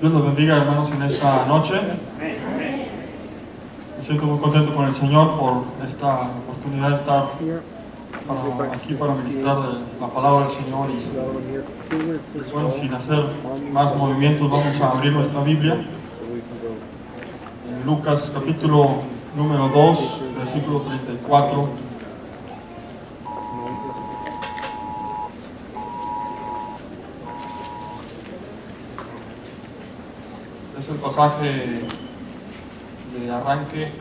Dios los bendiga, hermanos, en esta noche. Me siento muy contento con el Señor por esta oportunidad de estar aquí para ministrar la palabra del Señor. Y bueno, sin hacer más movimientos, vamos a abrir nuestra Biblia en Lucas capítulo número 2, versículo 34. Es el pasaje de arranque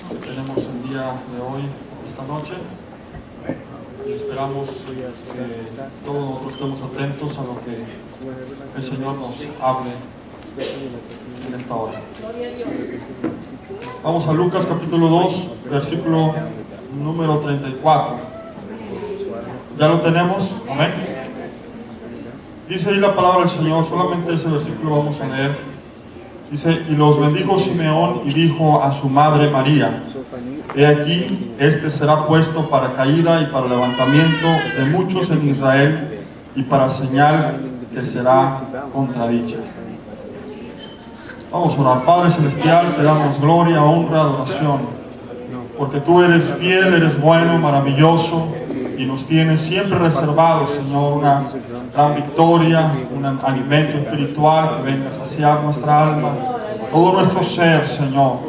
que tenemos el día de hoy, esta noche, y esperamos que todos nosotros estemos atentos a lo que el Señor nos hable en esta hora. Vamos a Lucas capítulo 2, versículo número 34. ¿Ya lo tenemos? Amén. Dice ahí la palabra del Señor, solamente ese versículo vamos a leer. Dice: y los bendijo Simeón y dijo a su madre María: he aquí, este será puesto para caída y para levantamiento de muchos en Israel, y para señal que será contradicha. Vamos a orar. Padre Celestial, te damos gloria, honra, adoración, porque tú eres fiel, eres bueno, maravilloso, y nos tienes siempre reservados, Señor, una gran victoria, un alimento espiritual que venga a saciar nuestra alma, todo nuestro ser, Señor.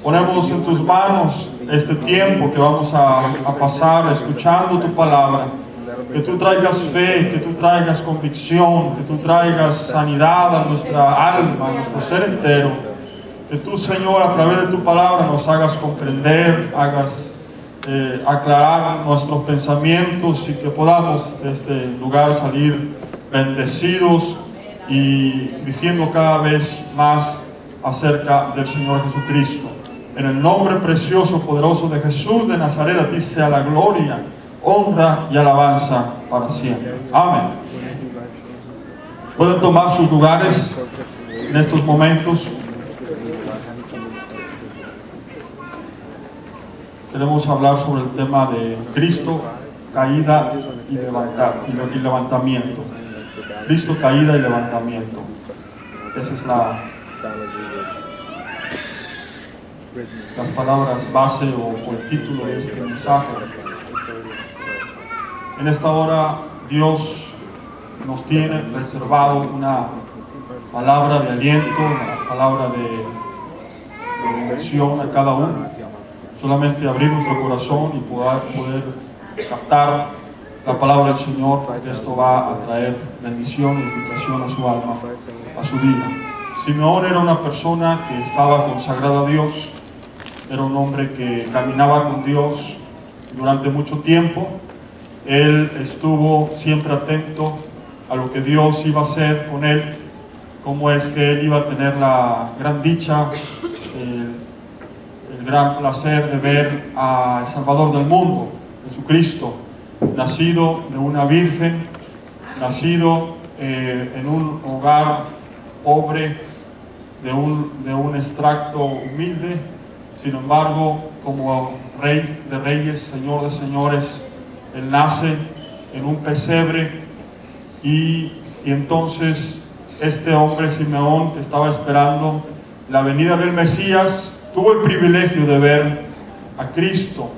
Ponemos en tus manos este tiempo que vamos a pasar escuchando tu palabra. Que tú traigas fe, que tú traigas convicción, que tú traigas sanidad a nuestra alma, a nuestro ser entero. Que tú, Señor, a través de tu palabra nos hagas comprender, hagas aclarar nuestros pensamientos, y que podamos de este lugar salir bendecidos y diciendo cada vez más acerca del Señor Jesucristo. En el nombre precioso, poderoso de Jesús de Nazaret, a ti sea la gloria, honra y alabanza para siempre. Amén. Pueden tomar sus lugares en estos momentos. Queremos hablar sobre el tema de Cristo, caída y levantamiento. Cristo, caída y levantamiento. Esa es las palabras base o el título de este mensaje. En esta hora Dios nos tiene reservado una palabra de aliento, una palabra de bendición a cada uno. Solamente abrir nuestro corazón y poder captar la palabra del Señor, porque esto va a traer bendición y edificación a su alma, a su vida. Simeón era una persona que estaba consagrada a Dios, era un hombre que caminaba con Dios durante mucho tiempo. Él estuvo siempre atento a lo que Dios iba a hacer con él, cómo es que él iba a tener la gran dicha, el gran placer de ver al Salvador del mundo, Jesucristo, nacido de una virgen, nacido en un hogar pobre, de un extracto humilde. Sin embargo, como Rey de Reyes, Señor de Señores, Él nace en un pesebre, y entonces este hombre Simeón, que estaba esperando la venida del Mesías, tuvo el privilegio de ver a Cristo,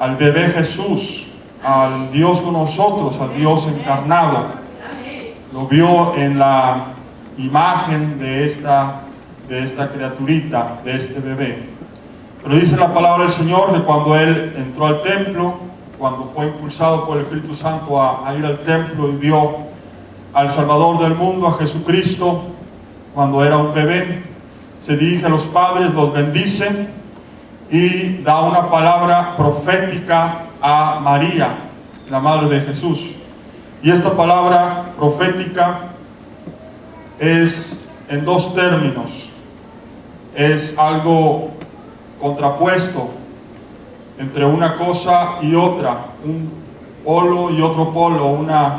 al bebé Jesús, al Dios con nosotros, al Dios encarnado. Lo vio en la imagen de esta criaturita, de este bebé. Pero dice la palabra del Señor que cuando él entró al templo, cuando fue impulsado por el Espíritu Santo a ir al templo y vio al Salvador del mundo, a Jesucristo, cuando era un bebé, se dirige a los padres, los bendice y da una palabra profética a María, la madre de Jesús. Y esta palabra profética es en dos términos. Es algo contrapuesto entre una cosa y otra, un polo y otro polo, una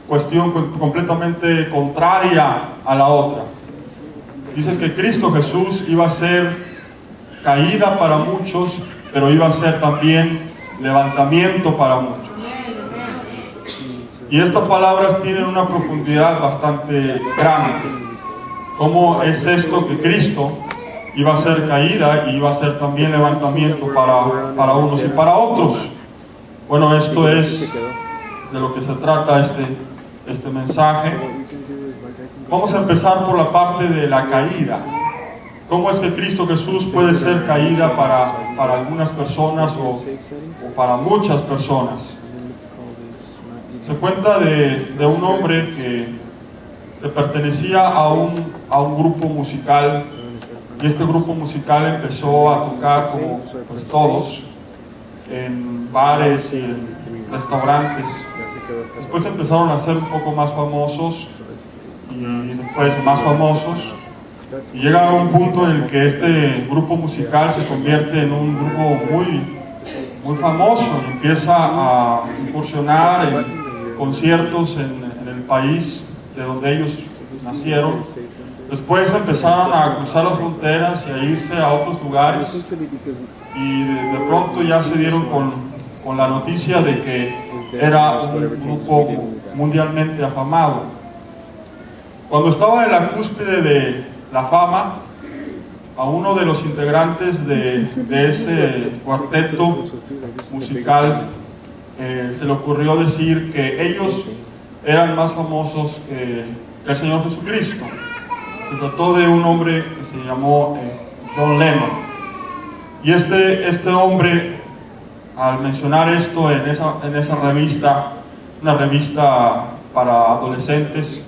cuestión completamente contraria a la otra. Dice que Cristo Jesús iba a ser caída para muchos, pero iba a ser también levantamiento para muchos. Y estas palabras tienen una profundidad bastante grande. ¿Cómo es esto que Cristo iba a ser caída y iba a ser también levantamiento para unos y para otros? Bueno, esto es de lo que se trata este mensaje. Vamos a empezar por la parte de la caída. ¿Cómo es que Cristo Jesús puede ser caída para algunas personas o para muchas personas? Se cuenta de un hombre que pertenecía a un grupo musical, y este grupo musical empezó a tocar, como pues todos, en bares y en restaurantes. Después empezaron a ser un poco más famosos y después más famosos, y llega a un punto en el que este grupo musical se convierte en un grupo muy famoso y empieza a incursionar en conciertos en el país de donde ellos nacieron. Después empezaron a cruzar las fronteras y a irse a otros lugares, y de pronto ya se dieron con la noticia de que era un grupo mundialmente afamado. Cuando estaba en la cúspide de la fama, a uno de los integrantes de ese cuarteto musical se le ocurrió decir que ellos eran más famosos que el Señor Jesucristo. Se trató de un hombre que se llamó John Lennon. Y este hombre, al mencionar esto en esa revista, una revista para adolescentes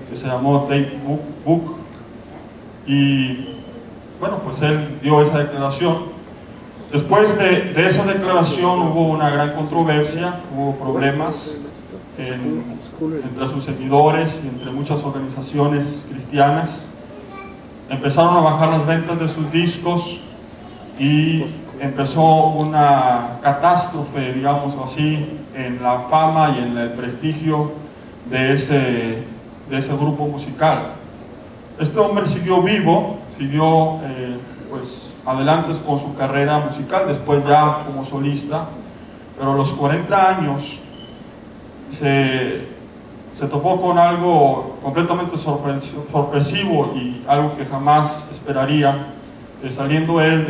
que se llamó Date Book, y bueno, pues él dio esa declaración. Después de esa declaración hubo una gran controversia, hubo problemas entre sus seguidores y entre muchas organizaciones cristianas. Empezaron a bajar las ventas de sus discos y empezó una catástrofe, digamos así, en la fama y en el prestigio de ese grupo musical. Este hombre siguió vivo, siguió pues adelante con su carrera musical, después ya como solista, pero a los 40 años se topó con algo completamente sorpresivo y algo que jamás esperaría, que saliendo él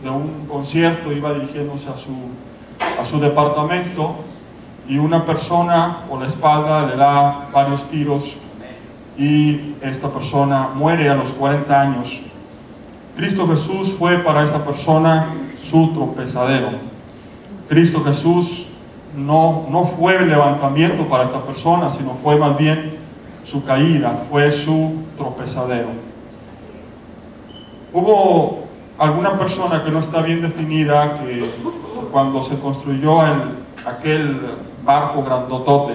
de un concierto iba dirigiéndose a su departamento, y una persona por la espalda le da varios tiros y esta persona muere a los 40 años. Cristo Jesús fue para esa persona su tropezadero. Cristo Jesús no fue el levantamiento para esta persona, sino fue más bien su caída, fue su tropezadero. Hubo alguna persona que no está bien definida, que cuando se construyó aquel barco grandotote,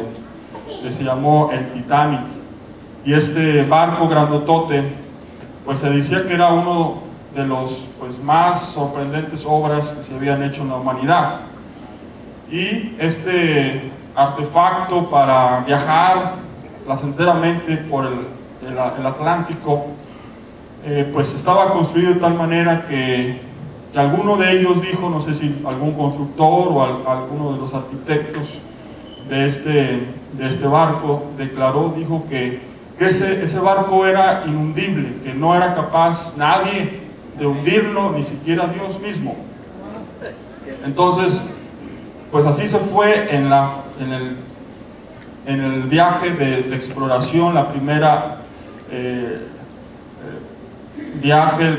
que se llamó el Titanic, y este barco grandotote, pues se decía que era uno de los más sorprendentes obras que se habían hecho en la humanidad. Y este artefacto para viajar placenteramente por el Atlántico, pues estaba construido de tal manera que alguno de ellos dijo, no sé si algún constructor o alguno de los arquitectos de este barco dijo que ese barco era inundible, que no era capaz nadie de hundirlo, ni siquiera Dios mismo. Entonces, pues así se fue en el viaje de exploración, la primera viaje,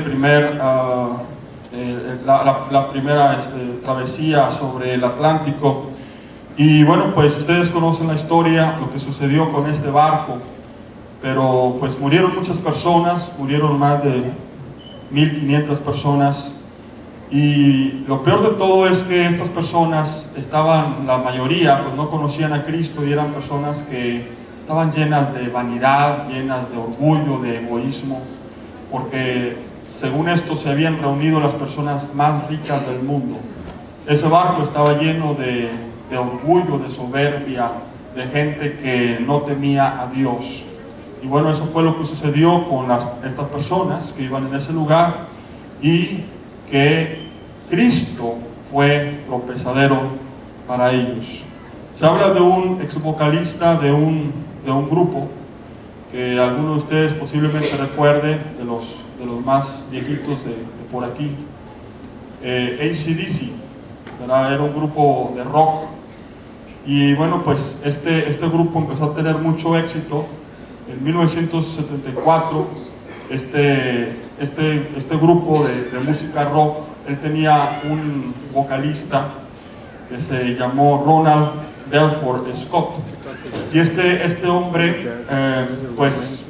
la primera travesía sobre el Atlántico. Y bueno, pues ustedes conocen la historia, lo que sucedió con este barco, pero pues murieron muchas personas, murieron más de 1500 personas. Y lo peor de todo es que estas personas la mayoría, pues no conocían a Cristo, y eran personas que estaban llenas de vanidad, llenas de orgullo, de egoísmo, porque según esto se habían reunido las personas más ricas del mundo. Ese barco estaba lleno de orgullo, de soberbia, de gente que no temía a Dios. Y bueno, eso fue lo que sucedió con estas personas que iban en ese lugar, y que Cristo fue tropezadero para ellos. Se habla de un ex vocalista de un grupo que algunos de ustedes posiblemente recuerden, de los más viejitos de por aquí. AC/DC, ¿verdad? Era un grupo de rock, y bueno, pues este grupo empezó a tener mucho éxito. En 1974 este grupo de música rock, él tenía un vocalista que se llamó Ronald Belfort Scott, y este hombre pues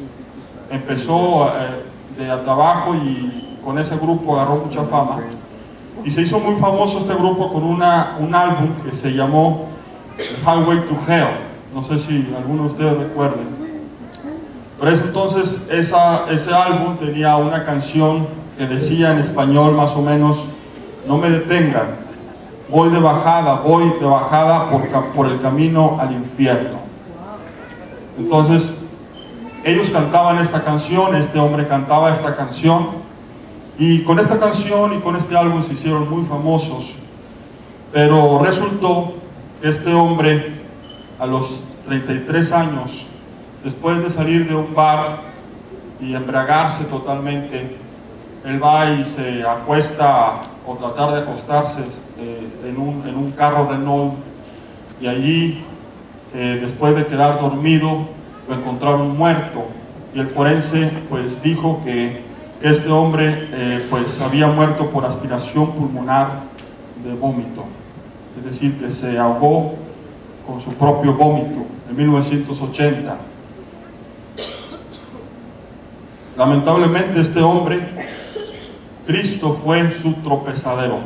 empezó de abajo, y con ese grupo agarró mucha fama, y se hizo muy famoso este grupo con un álbum que se llamó Highway to Hell. No sé si alguno de ustedes recuerden. Por eso entonces ese álbum tenía una canción que decía en español más o menos: no me detengan, voy de bajada por el camino al infierno. Entonces ellos cantaban esta canción, este hombre cantaba esta canción, y con esta canción y con este álbum se hicieron muy famosos. Pero resultó que este hombre, a los 33 años, después de salir de un bar y embriagarse totalmente, él va y se acuesta, o tratar de acostarse en un carro Renault, y allí, después de quedar dormido, lo encontraron muerto, y el forense pues dijo que este hombre pues había muerto por aspiración pulmonar de vómito, es decir, que se ahogó con su propio vómito en 1980. Lamentablemente este hombre, Cristo fue su tropezadero,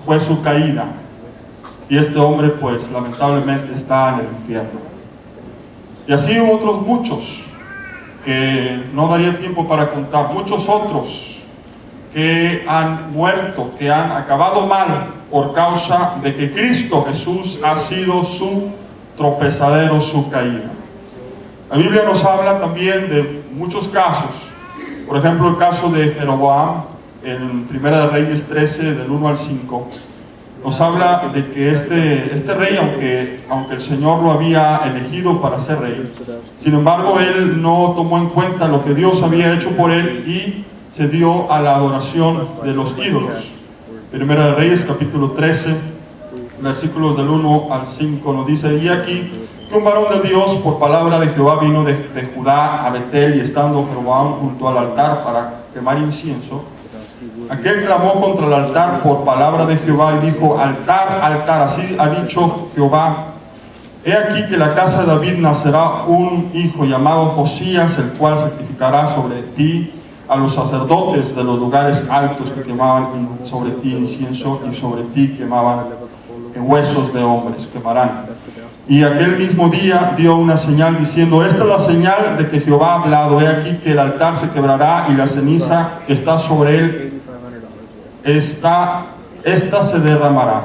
fue su caída, y este hombre pues lamentablemente está en el infierno. Y así hubo otros muchos que no daría tiempo para contar, muchos otros que han muerto, que han acabado mal por causa de que Cristo Jesús ha sido su tropezadero, su caída. La Biblia nos habla también de muchos casos. Por ejemplo, el caso de Jeroboam en 1 Reyes 13, del 1 al 5, nos habla de que este rey, aunque el Señor lo había elegido para ser rey, sin embargo, él no tomó en cuenta lo que Dios había hecho por él y se dio a la adoración de los ídolos. 1 Reyes capítulo 13, versículos del 1 al 5, nos dice: y aquí que un varón de Dios por palabra de Jehová vino de Judá a Betel, y estando Jeroboam junto al altar para quemar incienso, aquel clamó contra el altar por palabra de Jehová y dijo: altar, altar, así ha dicho Jehová, he aquí que la casa de David nacerá un hijo llamado Josías, el cual sacrificará sobre ti a los sacerdotes de los lugares altos que quemaban sobre ti incienso, y sobre ti quemaban huesos de hombres, quemarán. Y aquel mismo día dio una señal diciendo: esta es la señal de que Jehová ha hablado, he aquí que el altar se quebrará y la ceniza que está sobre él, esta se derramará.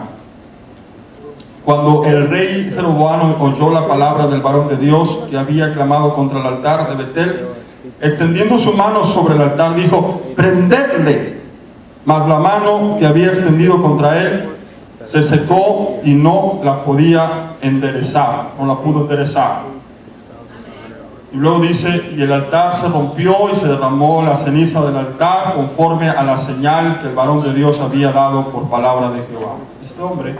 Cuando el rey Jeroboam oyó la palabra del varón de Dios que había clamado contra el altar de Betel, extendiendo su mano sobre el altar, dijo: prendedle. Mas la mano que había extendido contra él se secó y no la podía enderezar, no la pudo enderezar. Y luego dice: y el altar se rompió y se derramó la ceniza del altar conforme a la señal que el varón de Dios había dado por palabra de Jehová. Este hombre,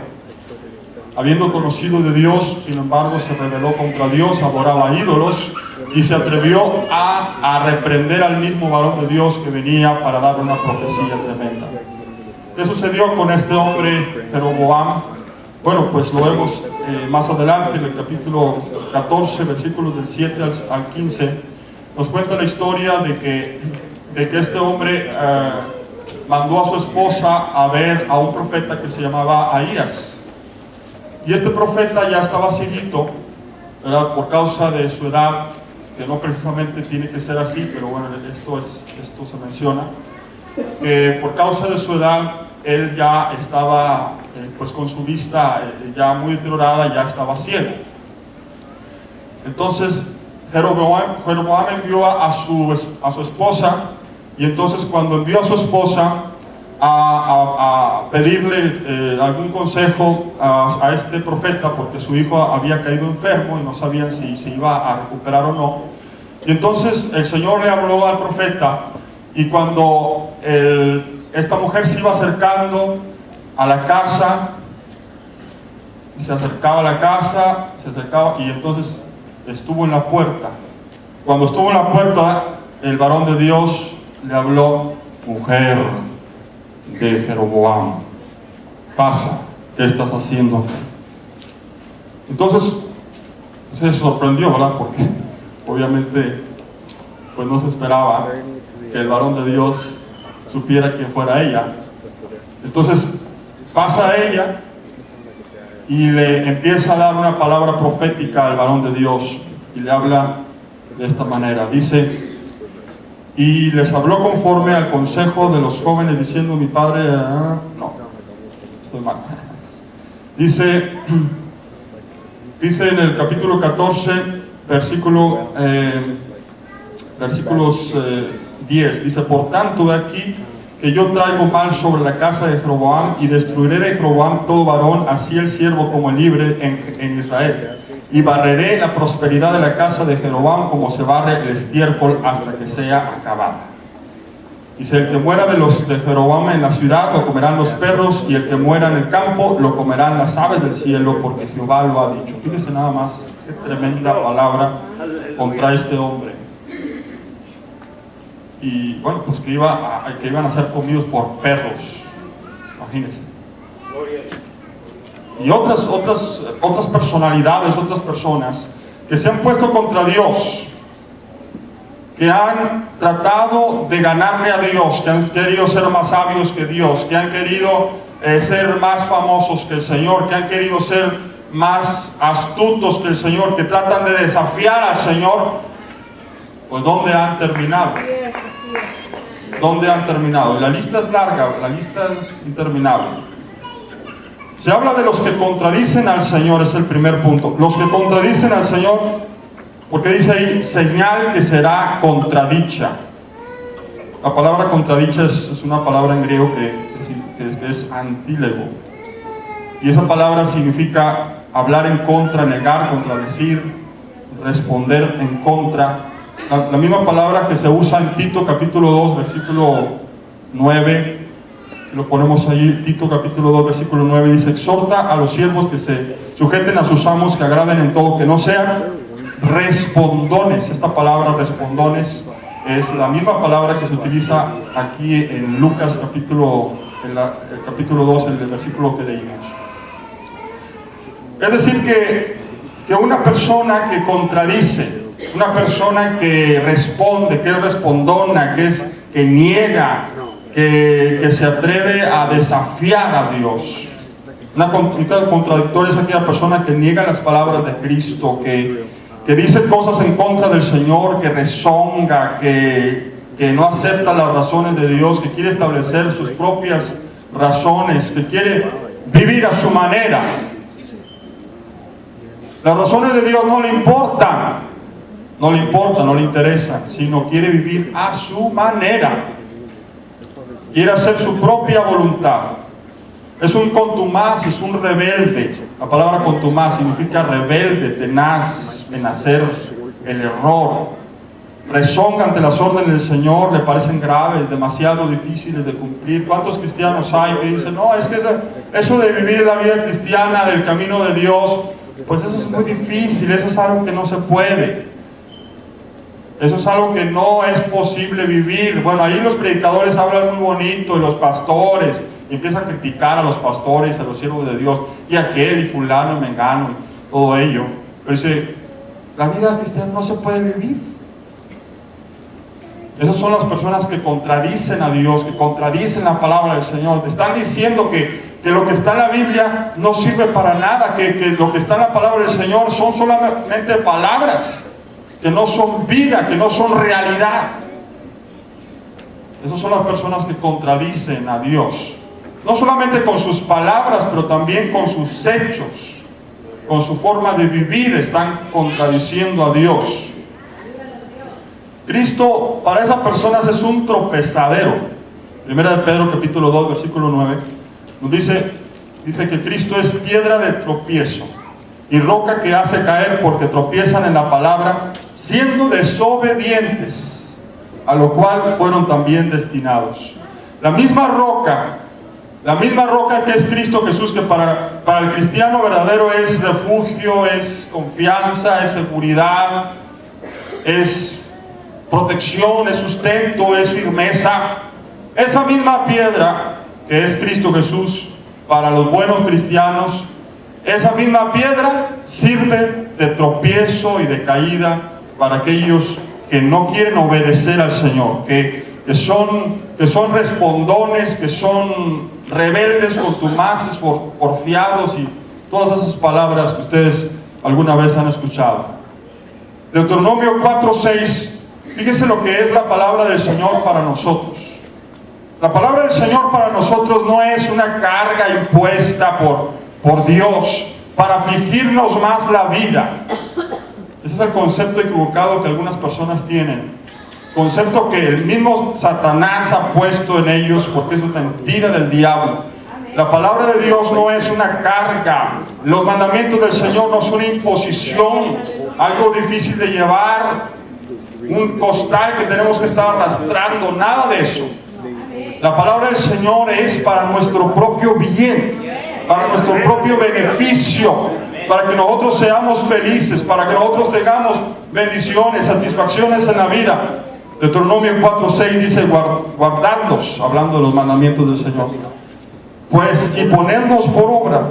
habiendo conocido de Dios, sin embargo se rebeló contra Dios, adoraba ídolos y se atrevió a reprender al mismo varón de Dios que venía para darle una profecía tremenda. ¿Qué sucedió con este hombre Jeroboam? Bueno, pues lo vemos más adelante en el capítulo 14, versículos del 7 al 15. Nos cuenta la historia de que este hombre mandó a su esposa a ver a un profeta que se llamaba Ahías. Y este profeta ya estaba cieguito, ¿verdad?, por causa de su edad, que no precisamente tiene que ser así, pero bueno, esto se menciona, que por causa de su edad, él ya estaba pues con su vista ya muy deteriorada, ya estaba ciego. Entonces Jeroboam envió a su esposa, y entonces cuando envió a su esposa a pedirle algún consejo a este profeta, porque su hijo había caído enfermo y no sabían si se iba a recuperar o no, Y entonces el Señor le habló al profeta, y cuando esta mujer se iba acercando a la casa, se acercaba a la casa, y entonces estuvo en la puerta. Cuando estuvo en la puerta, el varón de Dios le habló: mujer de Jeroboam, pasa, ¿qué estás haciendo? Entonces se sorprendió, ¿verdad? Porque obviamente pues no se esperaba que el varón de Dios supiera quién fuera ella. Entonces pasa a ella y le empieza a dar una palabra profética al varón de Dios, y le habla de esta manera. Dice: y les habló conforme al consejo de los jóvenes, diciendo: mi padre, no, estoy mal. Dice en el capítulo 14, versículos 10, dice: por tanto, he aquí que yo traigo mal sobre la casa de Jeroboam, y destruiré de Jeroboam todo varón, así el siervo como el libre, en Israel. Y barreré la prosperidad de la casa de Jeroboam como se barre el estiércol hasta que sea acabada. Dice: el que muera de Jeroboam en la ciudad lo comerán los perros, y el que muera en el campo lo comerán las aves del cielo, porque Jehová lo ha dicho. Fíjese nada más qué tremenda palabra contra este hombre. Y bueno, pues que iban a ser comidos por perros, imagínense. Y otras personalidades, otras personas que se han puesto contra Dios, que han tratado de ganarle a Dios, que han querido ser más sabios que Dios, que han querido ser más famosos que el Señor, que han querido ser más astutos que el Señor, que tratan de desafiar al Señor. Pues ¿dónde han terminado? ¿Dónde han terminado? La lista es larga, la lista es interminable. Se habla de los que contradicen al Señor, es el primer punto. Los que contradicen al Señor, porque dice ahí: señal que será contradicha. La palabra contradicha es una palabra en griego que es antílego. Y esa palabra significa hablar en contra, negar, contradecir, responder en contra. La misma palabra que se usa en Tito capítulo 2, versículo 9. Si lo ponemos ahí, Tito capítulo 2, versículo 9, dice: exhorta a los siervos que se sujeten a sus amos, que agraden en todo, que no sean respondones. Esta palabra respondones es la misma palabra que se utiliza aquí en Lucas capítulo 2, en el versículo que leímos. Es decir, que una persona que contradice, una persona que responde, que es respondona, que niega, que se atreve a desafiar a Dios. Una contradictoria es aquella persona que niega las palabras de Cristo, que dice cosas en contra del Señor, que rezonga, que no acepta las razones de Dios, que quiere establecer sus propias razones, que quiere vivir a su manera. Las razones de Dios no le importan, no le interesan, sino quiere vivir a su manera. Quiere hacer su propia voluntad. Es un contumaz, es un rebelde. La palabra contumaz significa rebelde, tenaz en hacer el error. Rezonga ante las órdenes del Señor, le parecen graves, demasiado difíciles de cumplir. ¿Cuántos cristianos hay que dicen: no, es que eso de vivir la vida cristiana, del camino de Dios, pues eso es muy difícil, eso es algo que no se puede? Eso es algo que no es posible vivir. Bueno, ahí los predicadores hablan muy bonito, y los pastores, y empiezan a criticar a los pastores, a los siervos de Dios, y aquel, y fulano, y mengano, y todo ello. Pero dice: la vida cristiana no se puede vivir. Esas son las personas que contradicen a Dios, que contradicen la palabra del Señor. Te están diciendo que lo que está en la Biblia no sirve para nada, que lo que está en la palabra del Señor son solamente palabras, que no son vida, que no son realidad. Esas son las personas que contradicen a Dios, no solamente con sus palabras, pero también con sus hechos, con su forma de vivir. Están contradiciendo a Dios. Cristo para esas personas es un tropezadero. Primera de Pedro capítulo 2, versículo 9, nos dice que Cristo es piedra de tropiezo y roca que hace caer, porque tropiezan en la palabra siendo desobedientes, a lo cual fueron también destinados. La misma roca que es Cristo Jesús, que para el cristiano verdadero es refugio, es confianza, es seguridad, es protección, es sustento, es firmeza. Esa misma piedra que es Cristo Jesús para los buenos cristianos, esa misma piedra sirve de tropiezo y de caída para aquellos que no quieren obedecer al Señor, que son respondones, que son rebeldes, contumaces, porfiados y todas esas palabras que ustedes alguna vez han escuchado. Deuteronomio 4:6, fíjese lo que es la palabra del Señor para nosotros. La palabra del Señor para nosotros no es una carga impuesta por Dios para afligirnos más la vida. Ese es el concepto equivocado que algunas personas tienen. Concepto que el mismo Satanás ha puesto en ellos, porque es una mentira del diablo. La palabra de Dios no es una carga. Los mandamientos del Señor no son una imposición, algo difícil de llevar, un costal que tenemos que estar arrastrando, nada de eso. La palabra del Señor es para nuestro propio bien, para nuestro propio beneficio, para que nosotros seamos felices, para que nosotros tengamos bendiciones, satisfacciones en la vida. Deuteronomio 4:6 dice: guardadlos, hablando de los mandamientos del Señor, pues, y ponernos por obra,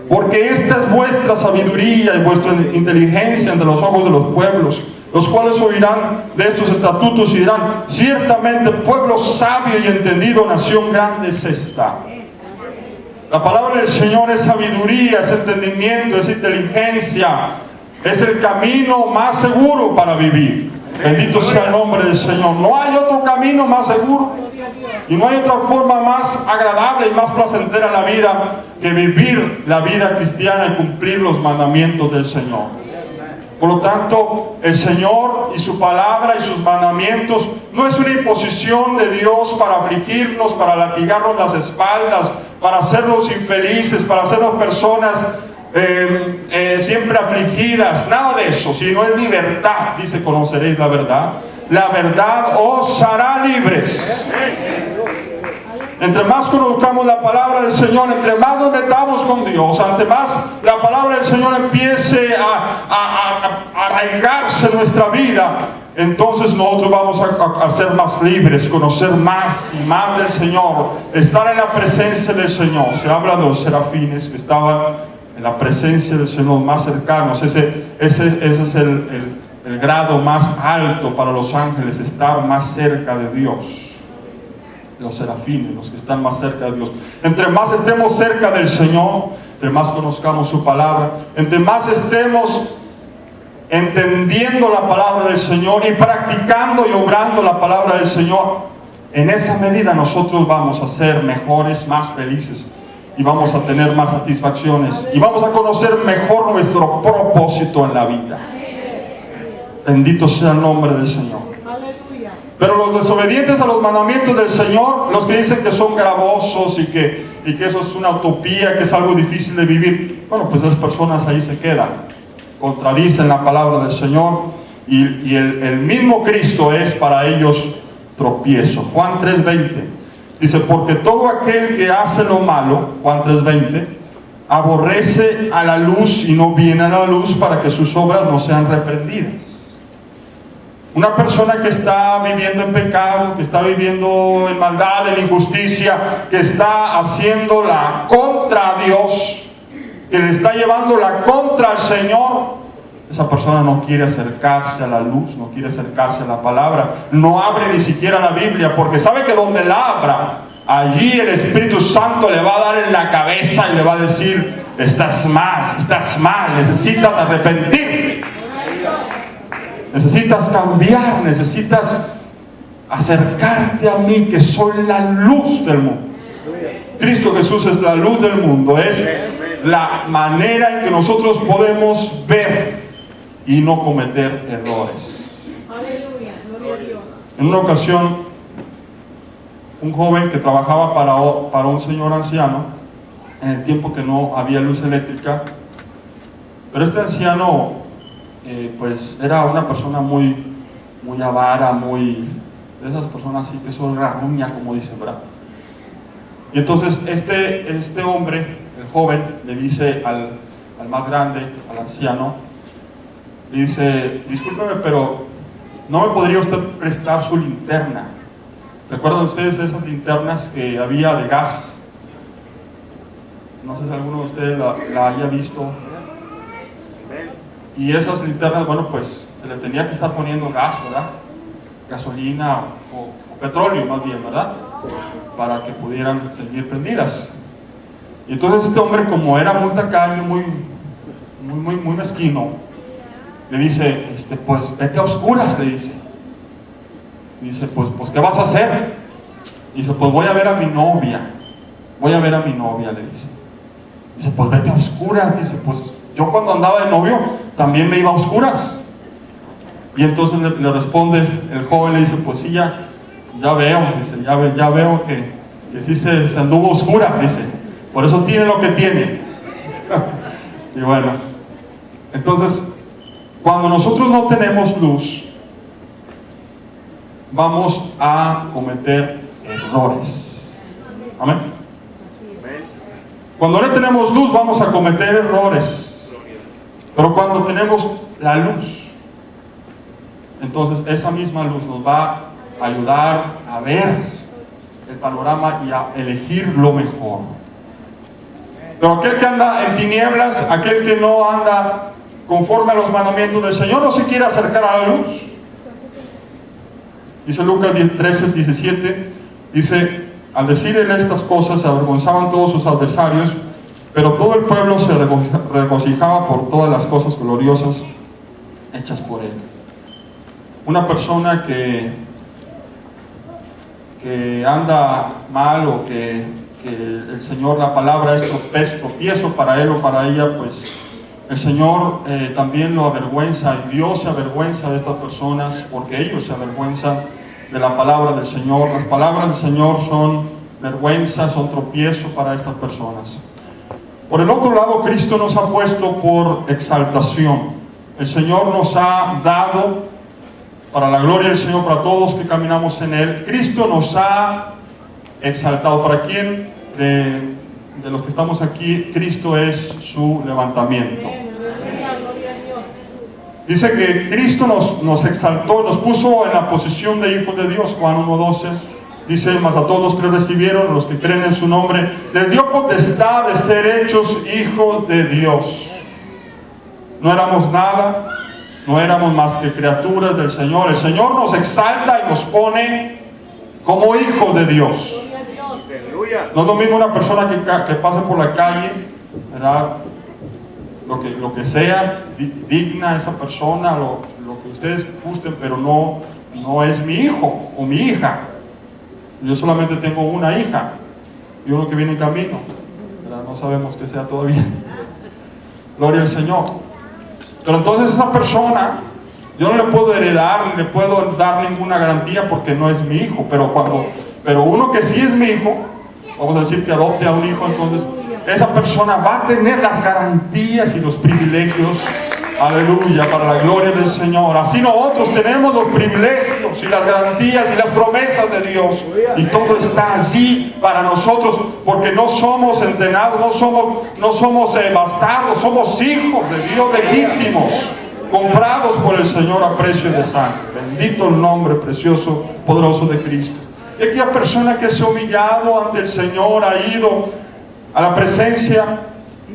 porque esta es vuestra sabiduría y vuestra inteligencia entre los ojos de los pueblos, los cuales oirán de estos estatutos y dirán: ciertamente pueblo sabio y entendido, nación grande es esta. La palabra del Señor es sabiduría, es entendimiento, es inteligencia, es el camino más seguro para vivir. Bendito sea el nombre del Señor. No hay otro camino más seguro y no hay otra forma más agradable y más placentera en la vida que vivir la vida cristiana y cumplir los mandamientos del Señor. Por lo tanto, el Señor y su palabra y sus mandamientos no es una imposición de Dios para afligirnos, para latigarnos las espaldas, para hacernos infelices, para hacernos personas siempre afligidas, nada de eso, sino es libertad. Dice: conoceréis la verdad os hará libres. Entre más conozcamos la palabra del Señor, entre más nos metamos con Dios, ante más la palabra del Señor empiece a arraigarse en nuestra vida, entonces nosotros vamos a ser más libres, conocer más y más del Señor, estar en la presencia del Señor. Se habla de los serafines que estaban en la presencia del Señor, más cercanos. Ese es el grado más alto para los ángeles, estar más cerca de Dios. Los serafines, los que están más cerca de Dios. Entre más estemos cerca del Señor, entre más conozcamos su palabra, entre más estemos entendiendo la palabra del Señor y practicando y obrando la palabra del Señor, en esa medida nosotros vamos a ser mejores, más felices, y vamos a tener más satisfacciones, y vamos a conocer mejor nuestro propósito en la vida. Bendito sea el nombre del Señor. Pero los desobedientes a los mandamientos del Señor, los que dicen que son gravosos y que eso es una utopía, que es algo difícil de vivir, bueno, pues esas personas ahí se quedan, contradicen la palabra del Señor, y el mismo Cristo es para ellos tropiezo. Juan 3:20 dice: porque todo aquel que hace lo malo, Juan 3:20, aborrece a la luz y no viene a la luz para que sus obras no sean reprendidas. Una persona que está viviendo en pecado, que está viviendo en maldad, en injusticia, que está haciendo la contra a Dios, que le está llevando la contra al Señor, esa persona no quiere acercarse a la luz, no quiere acercarse a la palabra, no abre ni siquiera la Biblia, porque sabe que donde la abra, allí el Espíritu Santo le va a dar en la cabeza y le va a decir: estás mal, necesitas arrepentirte. Necesitas cambiar, necesitas acercarte a mí, que soy la luz del mundo. Cristo Jesús es la luz del mundo, es la manera en que nosotros podemos ver y no cometer errores. En una ocasión, un joven que trabajaba para un señor anciano, en el tiempo que no había luz eléctrica, pero este anciano pues era una persona muy avara, de esas personas así que son raruña, como dicen, ¿verdad? Y entonces este hombre, el joven, le dice al más grande, al anciano, le dice: discúlpeme, pero ¿no me podría usted prestar su linterna? ¿Se acuerdan ustedes de esas linternas que había de gas? No sé si alguno de ustedes la haya visto. Y esas linternas, bueno, pues se le tenía que estar poniendo gas, ¿verdad? Gasolina o petróleo más bien, ¿verdad? Para que pudieran seguir prendidas. Y entonces este hombre, como era muy tacaño, muy mezquino, le dice: pues vete a oscuras, le dice. Y dice: pues ¿qué vas a hacer? Y dice: pues voy a ver a mi novia, le dice. Dice: pues vete a oscuras. Dice: pues yo cuando andaba de novio también me iba a oscuras. Y entonces le responde el joven, le dice: pues sí, ya veo, dice, ya veo que sí se anduvo a oscuras, dice, por eso tiene lo que tiene. Y bueno, entonces, cuando nosotros no tenemos luz, vamos a cometer errores. Amén. Cuando no tenemos luz, vamos a cometer errores. Pero cuando tenemos la luz, entonces esa misma luz nos va a ayudar a ver el panorama y a elegir lo mejor. Pero aquel que anda en tinieblas, aquel que no anda conforme a los mandamientos del Señor, no se quiere acercar a la luz. Dice Lucas 13:17, dice: al decirle estas cosas se avergonzaban todos sus adversarios, pero todo el pueblo se regocijaba por todas las cosas gloriosas hechas por él. Una persona que anda mal, o que el Señor, la palabra es tropiezo para él o para ella, pues el Señor también lo avergüenza, y Dios se avergüenza de estas personas porque ellos se avergüenzan de la palabra del Señor. Las palabras del Señor son vergüenza, son tropiezo para estas personas. Por el otro lado, Cristo nos ha puesto por exaltación. El Señor nos ha dado, para la gloria del Señor, para todos que caminamos en Él, Cristo nos ha exaltado. ¿Para quién de los que estamos aquí, Cristo es su levantamiento? Dice que Cristo nos exaltó, nos puso en la posición de hijos de Dios. Juan 1:12 dice: mas a todos los que recibieron, los que creen en su nombre, les dio potestad de ser hechos hijos de Dios. No éramos nada, no éramos más que criaturas del Señor. El Señor nos exalta y nos pone como hijos de Dios. No es lo mismo una persona que pase por la calle, ¿verdad? Lo que sea, digna esa persona, lo que ustedes gusten, pero no es mi hijo o mi hija. Yo solamente tengo una hija y uno que viene en camino, ¿verdad? No sabemos que sea todavía. Gloria al Señor. Pero entonces esa persona, yo no le puedo heredar, ni le puedo dar ninguna garantía porque no es mi hijo. Pero uno que sí es mi hijo, vamos a decir que adopte a un hijo, entonces esa persona va a tener las garantías y los privilegios, aleluya, para la gloria del Señor. Así nosotros tenemos los privilegios y las garantías y las promesas de Dios, y todo está allí para nosotros, porque no somos entenados, no somos bastardos, somos hijos de Dios legítimos, comprados por el Señor a precio de sangre. Bendito el nombre precioso, poderoso de Cristo. Y aquella persona que se ha humillado ante el Señor, ha ido a la presencia,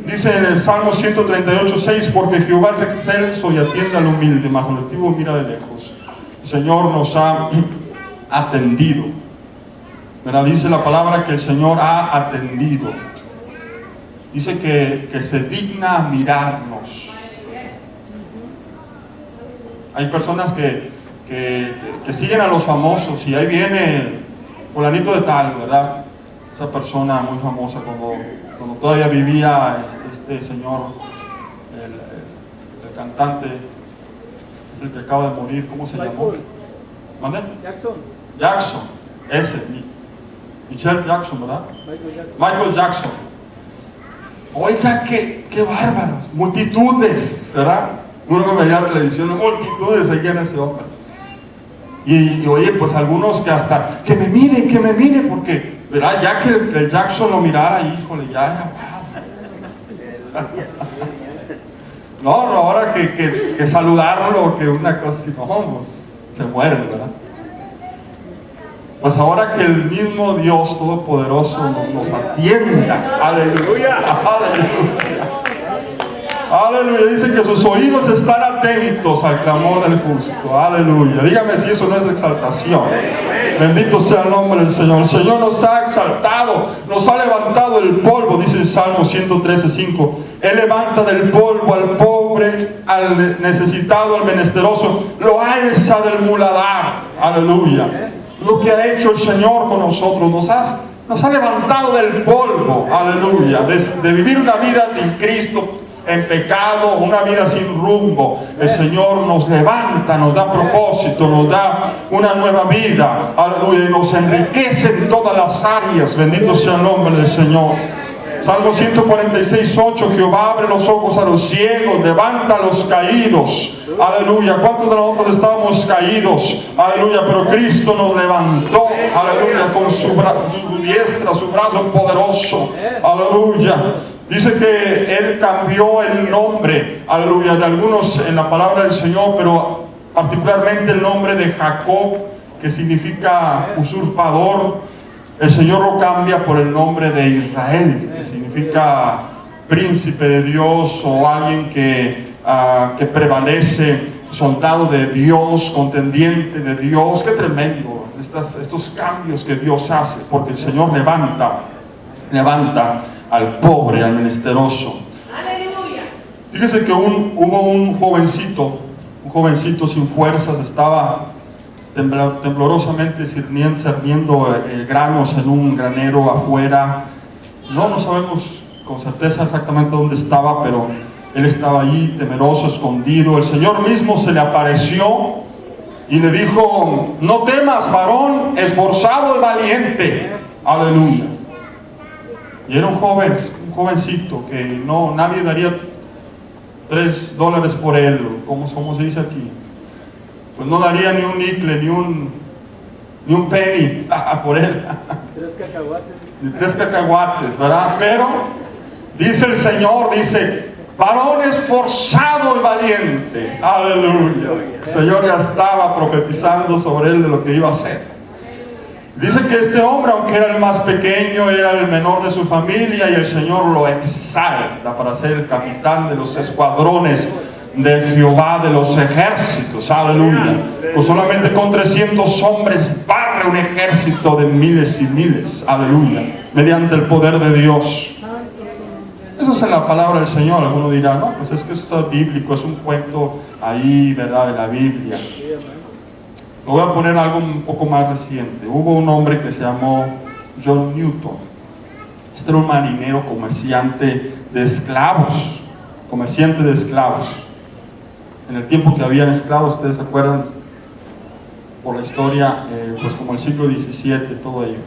dice en el Salmo 138:6, porque Jehová es excelso y atiende al humilde, mas al altivo mira de lejos. El Señor nos ha atendido, ¿verdad? Dice la palabra que el Señor ha atendido. Dice que se digna mirarnos. Hay personas que siguen a los famosos, y ahí viene fulanito de tal, ¿verdad? Esa persona muy famosa, cuando todavía vivía este señor, el cantante, es el que acaba de morir, ¿cómo se llamó? ¿Mande? Jackson, ese, Michael Jackson, ¿verdad? Michael Jackson. Oiga, qué bárbaros, multitudes, ¿verdad? Uno veía la televisión, multitudes seguían a ese hombre. Y oye, pues algunos que hasta, que me miren, porque, ¿verdad? Ya que el Jackson lo mirara, híjole, ya era no, ahora que saludarlo, que una cosa así, no, pues, se mueren, ¿verdad? Pues ahora que el mismo Dios Todopoderoso nos atienda, aleluya, aleluya. Aleluya, dice que sus oídos están atentos al clamor del justo. Aleluya, dígame si eso no es exaltación. Bendito sea el nombre del Señor. El Señor nos ha exaltado, nos ha levantado el polvo, dice en Salmo 113:5. Él levanta del polvo al pobre, al necesitado, al menesteroso, lo alza del muladar. Aleluya. Lo que ha hecho el Señor con nosotros, nos ha levantado del polvo. Aleluya, de vivir una vida sin Cristo, en pecado, una vida sin rumbo. El Señor nos levanta, nos da propósito, nos da una nueva vida, aleluya, y nos enriquece en todas las áreas. Bendito sea el nombre del Señor. Salmo 146:8. Jehová abre los ojos a los ciegos, levanta a los caídos. Aleluya. ¿Cuántos de nosotros estábamos caídos? Aleluya. Pero Cristo nos levantó, aleluya, con su diestra, su brazo poderoso. Aleluya. Dice que Él cambió el nombre, aleluya, de algunos en la palabra del Señor, pero particularmente el nombre de Jacob, que significa usurpador. El Señor lo cambia por el nombre de Israel, que significa príncipe de Dios, o alguien que prevalece, soldado de Dios, contendiente de Dios. Qué tremendo estos cambios que Dios hace, porque el Señor levanta al pobre, al menesteroso. ¡Aleluya! Fíjese que hubo un jovencito sin fuerzas, estaba temblorosamente cerniendo granos en un granero afuera. No sabemos con certeza exactamente dónde estaba, pero él estaba ahí temeroso, escondido. El Señor mismo se le apareció y le dijo: no temas, varón esforzado y valiente. Aleluya. Y era un jovencito que nadie daría $3 por él, como se dice aquí. Pues no daría ni un nicle, ni un penny por él. 3 cacahuates. Ni 3 cacahuates, ¿verdad? Pero dice el Señor, varón esforzado y valiente. Aleluya. El Señor ya estaba profetizando sobre él de lo que iba a hacer. Dice que este hombre, aunque era el más pequeño, era el menor de su familia, y el Señor lo exalta para ser el capitán de los escuadrones de Jehová de los ejércitos. Aleluya. Pues solamente con 300 hombres barre un ejército de miles y miles. Aleluya. Mediante el poder de Dios. Eso es en la palabra del Señor. Alguno dirá: no, pues es que esto es bíblico, es un cuento ahí, ¿verdad?, de la Biblia. Lo voy a poner algo un poco más reciente. Hubo un hombre que se llamó John Newton. Este era un marinero comerciante de esclavos. En el tiempo que habían esclavos, ustedes se acuerdan por la historia, pues como el siglo XVII, todo ello.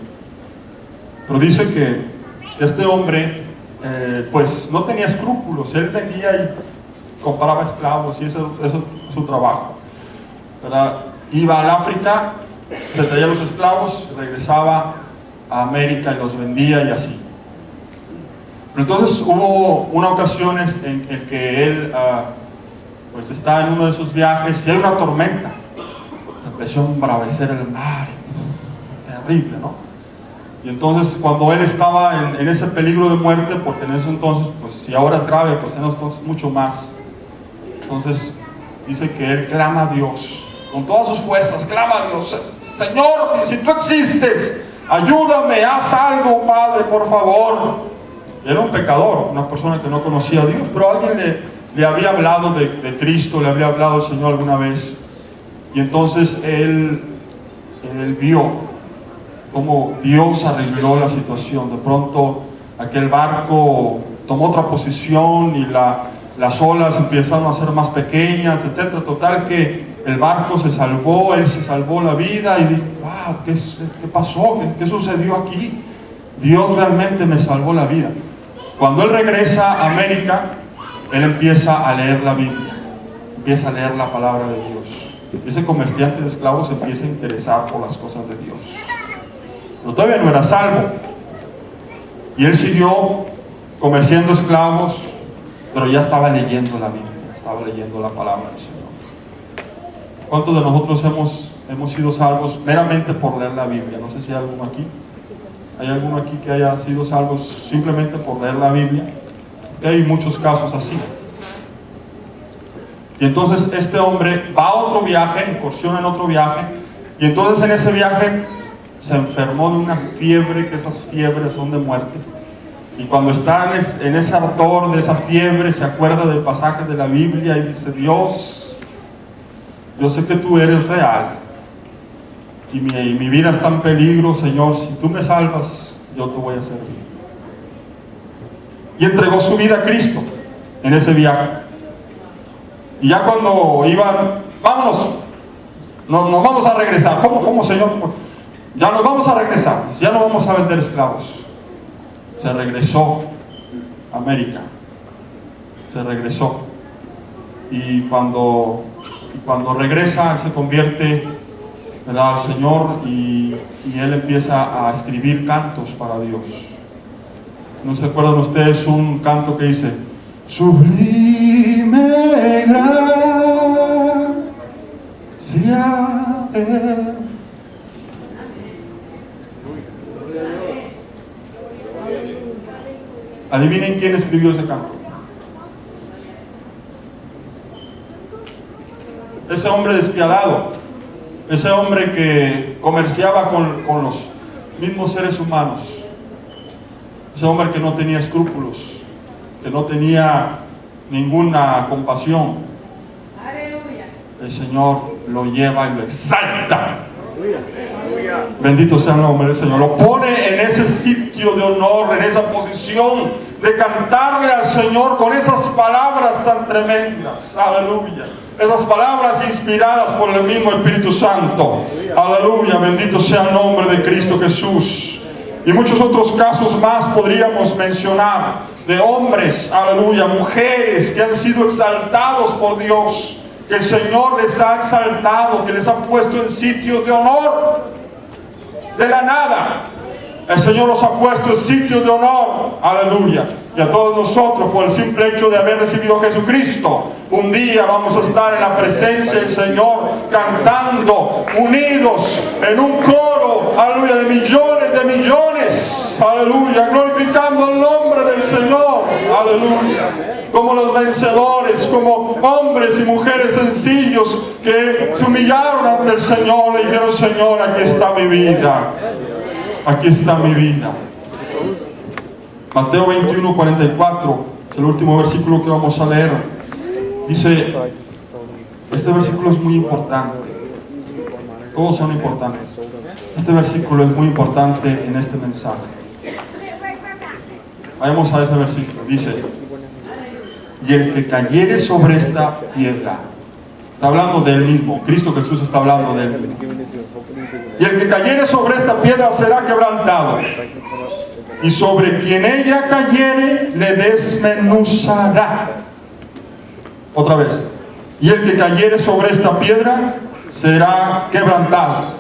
Pero dice que este hombre pues no tenía escrúpulos. Él vendía y compraba esclavos, y eso es su trabajo, ¿verdad? Iba al África, se traía los esclavos, regresaba a América y los vendía, y así. Pero entonces hubo una ocasión en que él pues está en uno de sus viajes y hay una tormenta. Se empezó a embravecer el mar, terrible, ¿no? Y entonces, cuando él estaba en ese peligro de muerte, porque en ese entonces, pues si ahora es grave, pues en ese entonces mucho más. Entonces dice que él clama a Dios con todas sus fuerzas, clama a Dios: Señor, si tú existes, ayúdame, haz algo, Padre, por favor. Era un pecador, una persona que no conocía a Dios, pero alguien le había hablado de Cristo, le había hablado al Señor alguna vez. Y entonces él vio cómo Dios arregló la situación. De pronto aquel barco tomó otra posición y las olas empezaron a ser más pequeñas, etc. Total que el barco se salvó, él se salvó la vida, y dijo: wow, ¿qué pasó? ¿Qué sucedió aquí? Dios realmente me salvó la vida. Cuando él regresa a América, él empieza a leer la Biblia. empieza a leer la palabra de Dios. Ese comerciante de esclavos se empieza a interesar por las cosas de Dios. Pero todavía no era salvo. Y él siguió comerciando esclavos, pero ya estaba leyendo la Biblia, estaba leyendo la palabra del Señor. ¿Cuántos de nosotros hemos sido salvos meramente por leer la Biblia? No sé si hay alguno aquí. ¿Hay alguno aquí que haya sido salvo simplemente por leer la Biblia? Que hay muchos casos así. Y entonces este hombre va a otro viaje, incursiona en otro viaje, y entonces en ese viaje se enfermó de una fiebre, que esas fiebres son de muerte. Y cuando está en ese ardor de esa fiebre, se acuerda del pasaje de la Biblia y dice: Dios, yo sé que tú eres real, y mi vida está en peligro, Señor. Si tú me salvas, yo te voy a servir. Y entregó su vida a Cristo en ese viaje. Y ya cuando iban, vámonos, nos vamos a regresar. ¿Cómo, Señor? Ya nos vamos a regresar, ya no vamos a vender esclavos. Se regresó a América, se regresó. Y cuando regresa, él se convierte, ¿verdad?, al Señor, y él empieza a escribir cantos para Dios. ¿No se acuerdan ustedes un canto que dice: sublime gracia de... Adivinen quién escribió ese canto. Ese hombre despiadado, ese hombre que comerciaba con los mismos seres humanos, ese hombre que no tenía escrúpulos, que no tenía ninguna compasión. El Señor lo lleva y lo exalta. Bendito sea el nombre del Señor. Lo pone en ese sitio de honor, en esa posición de cantarle al Señor con esas palabras tan tremendas. Aleluya. Esas palabras inspiradas por el mismo Espíritu Santo. Aleluya. Bendito sea el nombre de Cristo Jesús. Y muchos otros casos más podríamos mencionar, de hombres, aleluya, mujeres que han sido exaltados por Dios, que el Señor les ha exaltado, que les ha puesto en sitios de honor. De la nada, el Señor los ha puesto en sitios de honor. Aleluya. Y a todos nosotros, por el simple hecho de haber recibido a Jesucristo, un día vamos a estar en la presencia del Señor, cantando, unidos en un coro, aleluya, de millones, aleluya, glorificando el nombre del Señor, aleluya. Como los vencedores, como hombres y mujeres sencillos que se humillaron ante el Señor y dijeron: Señor, aquí está mi vida, aquí está mi vida. Mateo 21:44 es el último versículo que vamos a leer. Dice, este versículo es muy importante, todos son importantes. Este versículo es muy importante en este mensaje. Vayamos a ese versículo. Dice: y el que cayere sobre esta piedra. Está hablando de él mismo. Cristo Jesús está hablando de él mismo. Y el que cayere sobre esta piedra será quebrantado, y sobre quien ella cayere le desmenuzará. Otra vez. Y el que cayere sobre esta piedra será quebrantado,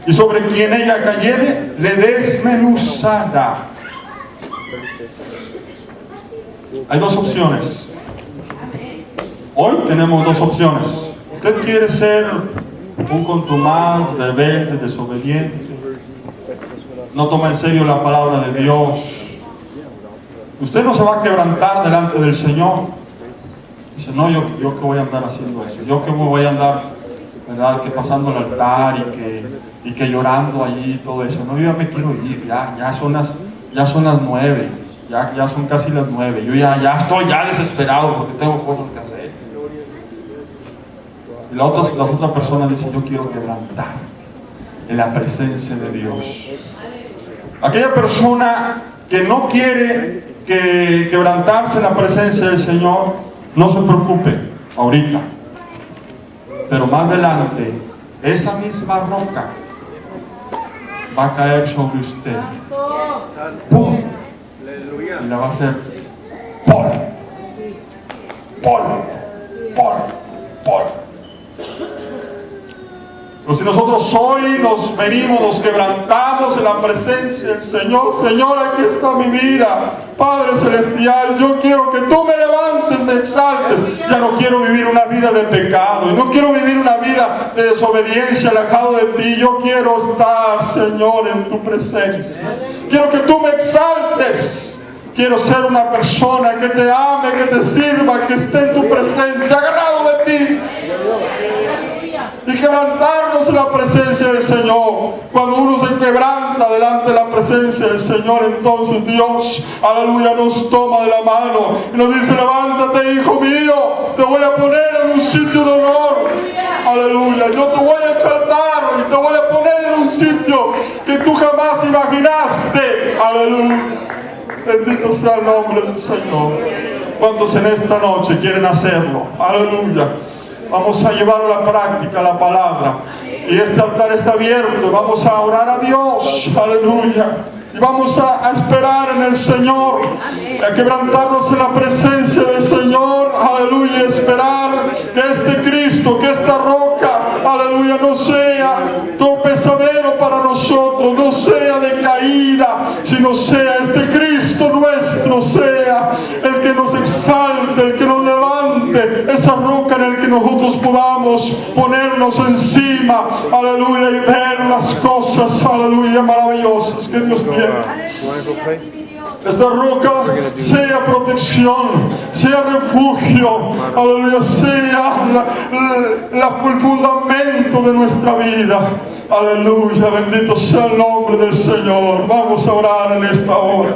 y sobre quien ella cayere le desmenuzará. Hay dos opciones. Hoy tenemos dos opciones. Usted quiere ser un contumaz, rebelde, desobediente, no toma en serio la palabra de Dios. Usted no se va a quebrantar delante del Señor. Dice: no, yo que voy a andar haciendo eso, yo que voy a andar, ¿verdad?, que pasando el altar y que llorando allí y todo eso. No, yo ya me quiero ir, ya son las 9, ya son casi las 9. Yo ya estoy desesperado porque tengo cosas que hacer. Y las otras personas dicen: yo quiero quebrantar en la presencia de Dios. Aquella persona que no quiere quebrantarse en la presencia del Señor, no se preocupe ahorita, pero más adelante esa misma roca va a caer sobre usted. ¡Pum! Y la va a hacer polvo. Pero si nosotros hoy nos venimos, nos quebrantamos en la presencia del Señor, Señor, aquí está mi vida, Padre Celestial, yo quiero que tú me levantes, me exaltes. Ya no quiero vivir una vida de pecado, y no quiero vivir una vida de desobediencia alejado de ti. Yo quiero estar, Señor, en tu presencia. Quiero que tú me exaltes. Quiero ser una persona que te ame, que te sirva, que esté en tu presencia, agarrado de ti. Y quebrantarnos en la presencia del Señor. Cuando uno se quebranta delante de la presencia del Señor, entonces Dios, aleluya, nos toma de la mano y nos dice: levántate, hijo mío, te voy a poner en un sitio de honor. Aleluya, yo te voy a exaltar y te voy a poner en un sitio que tú jamás imaginaste. Aleluya, bendito sea el nombre del Señor. ¿Cuántos en esta noche quieren hacerlo? Aleluya. Vamos a llevar a la práctica la palabra. Y este altar está abierto. Vamos a orar a Dios. Aleluya. Y vamos a esperar en el Señor. A quebrantarnos en la presencia del Señor. Aleluya. Esperar que este Cristo, que esta roca, aleluya, no sea tropezadero para nosotros. No sea de caída, sino sea este Cristo nuestro, sea el que nos exalte, el que nos levante, esa roca en la que nosotros podamos ponernos encima, aleluya, y ver las cosas, aleluya, maravillosas que Dios tiene. Esta roca sea protección, sea refugio, aleluya, sea el fundamento de nuestra vida. Aleluya, bendito sea el nombre del Señor. Vamos a orar en esta hora.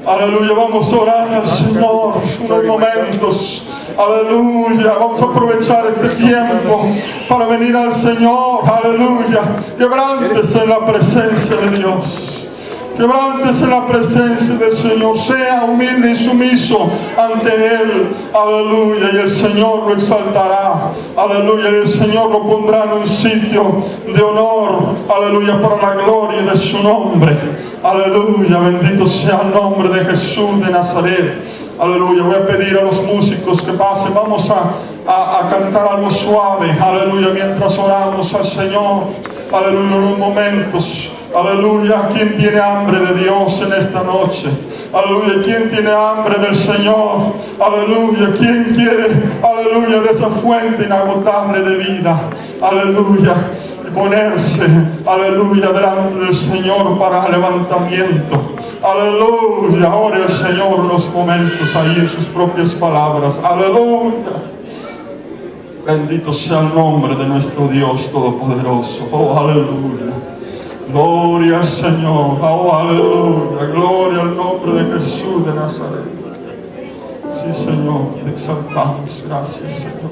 Aleluya, vamos a orar al Señor unos momentos. Aleluya, vamos a aprovechar este tiempo para venir al Señor. Aleluya, quebrántese en la presencia de Dios. Quebrántese en la presencia del Señor. Sea humilde y sumiso ante Él. Aleluya, y el Señor lo exaltará. Aleluya, y el Señor lo pondrá en un sitio de honor. Aleluya, para la gloria de su nombre. Aleluya, bendito sea el nombre de Jesús de Nazaret. Aleluya, voy a pedir a los músicos que pasen. Vamos a cantar algo suave. Aleluya, mientras oramos al Señor. Aleluya, unos momentos. Aleluya, ¿quién tiene hambre de Dios en esta noche? Aleluya, ¿quién tiene hambre del Señor? Aleluya, ¿quién quiere, aleluya, de esa fuente inagotable de vida? Aleluya, y ponerse, aleluya, delante del Señor para levantamiento. Aleluya, ore al Señor unos momentos ahí en sus propias palabras. Aleluya. Bendito sea el nombre de nuestro Dios Todopoderoso. Oh, aleluya. Gloria al Señor. Oh, aleluya. Gloria al nombre de Jesús de Nazaret. Sí, Señor, te exaltamos. Gracias, Señor.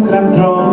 Gran trono.